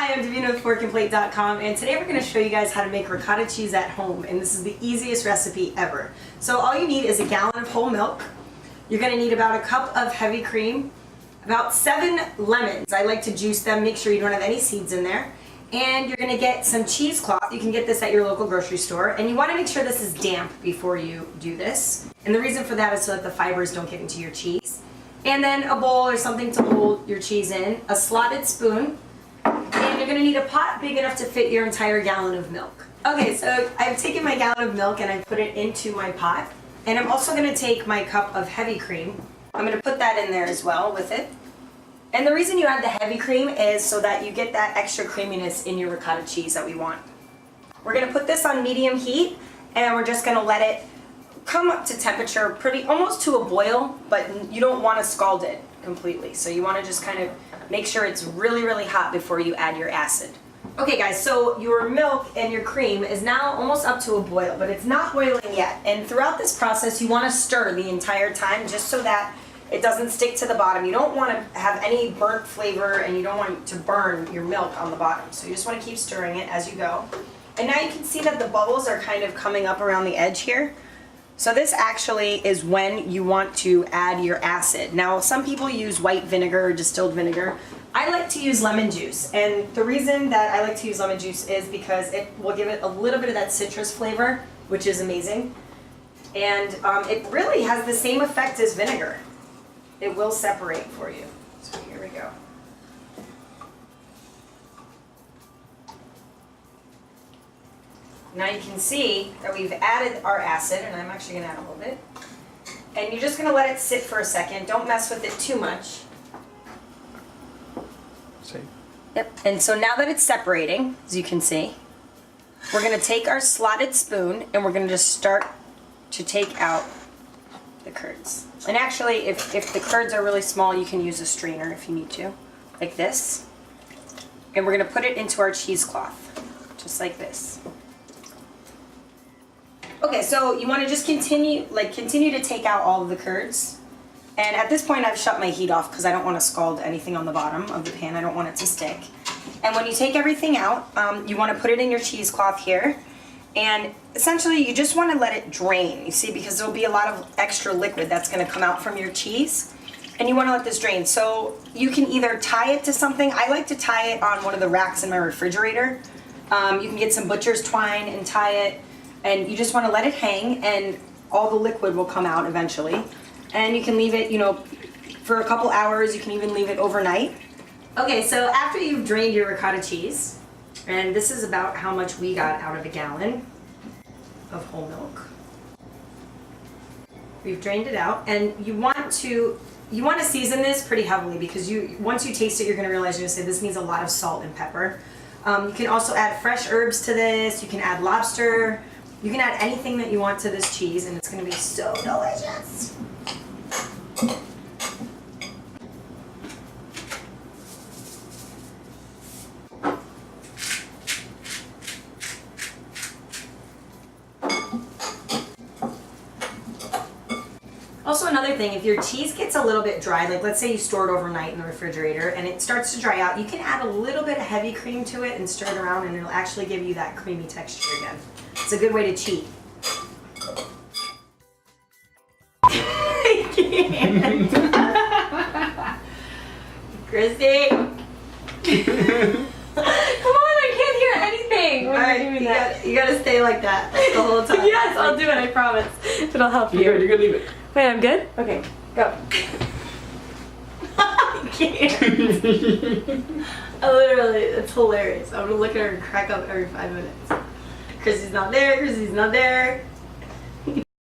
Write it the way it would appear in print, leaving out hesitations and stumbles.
Hi, I'm Davina with forkandplate.com, and today we're going to show you guys how to make ricotta cheese at home, and this is the easiest recipe ever. So all you need is a gallon of whole milk. You're going to need about a cup of heavy cream, about 7 lemons. I like to juice them, make sure you don't have any seeds in there. And you're going to get some cheesecloth. You can get this at your local grocery store, and you want to make sure this is damp before you do this. And the reason for that is so that the fibers don't get into your cheese. And then a bowl or something to hold your cheese in, a slotted spoon, and you're going to need a pot big enough to fit your entire gallon of milk. Okay, so I've taken my gallon of milk and I put it into my pot. And I'm also going to take my cup of heavy cream. I'm going to put that in there as well with it. And the reason you add the heavy cream is so that you get that extra creaminess in your ricotta cheese that we want. We're going to put this on medium heat, and we're just going to let it come up to temperature almost to a boil, but you don't want to scald it completely. So you want to just kind of make sure it's really, really hot before you add your acid. Okay guys, so your milk and your cream is now almost up to a boil, but it's not boiling yet. And throughout this process, you want to stir the entire time just so that it doesn't stick to the bottom. You don't want to have any burnt flavor, and you don't want to burn your milk on the bottom. So you just want to keep stirring it as you go. And now you can see that the bubbles are kind of coming up around the edge here. So this actually is when you want to add your acid. Now some people use white vinegar or distilled vinegar. I like to use lemon juice, and the reason that I like to use lemon juice is because it will give it a little bit of that citrus flavor, which is amazing. And it really has the same effect as vinegar. It will separate for you. So here we go. Now you can see that we've added our acid, and I'm actually going to add a little bit. And you're just going to let it sit for a second. Don't mess with it too much. See? Yep. And so now that it's separating, as you can see, we're going to take our slotted spoon and we're going to just start to take out the curds. And actually, if the curds are really small, you can use a strainer if you need to, like this. And we're going to put it into our cheesecloth, just like this. Okay, so you want to just continue to take out all of the curds. And at this point I've shut my heat off because I don't want to scald anything on the bottom of the pan. I don't want it to stick. And when you take everything out, you want to put it in your cheesecloth here. And essentially you just want to let it drain, you see, because there'll be a lot of extra liquid that's going to come out from your cheese. And you want to let this drain. So you can either tie it to something. I like to tie it on one of the racks in my refrigerator. You can get some butcher's twine and tie it. And you just want to let it hang, and all the liquid will come out eventually. And you can leave it, for a couple hours. You can even leave it overnight. Okay, so after you've drained your ricotta cheese, and this is about how much we got out of a gallon of whole milk. We've drained it out, and you want to season this pretty heavily, because once you taste it, you're going to realize, you're going to say this needs a lot of salt and pepper. You can also add fresh herbs to this. You can add lobster. You can add anything that you want to this cheese, and it's going to be so delicious. Also, another thing, if your cheese gets a little bit dry, like let's say you store it overnight in the refrigerator and it starts to dry out, you can add a little bit of heavy cream to it and stir it around, and it'll actually give you that creamy texture again. It's a good way to cheat. I can't. Christy! Come on, I can't hear anything when you're doing that. You gotta stay like that the whole time. Yes, I'll do it, I promise. It'll help you. You're good, leave it. Wait, I'm good? Okay, go. I can't. Literally, it's hilarious. I'm gonna look at her and crack up every 5 minutes. Chrissy's not there, Chrissy's not there.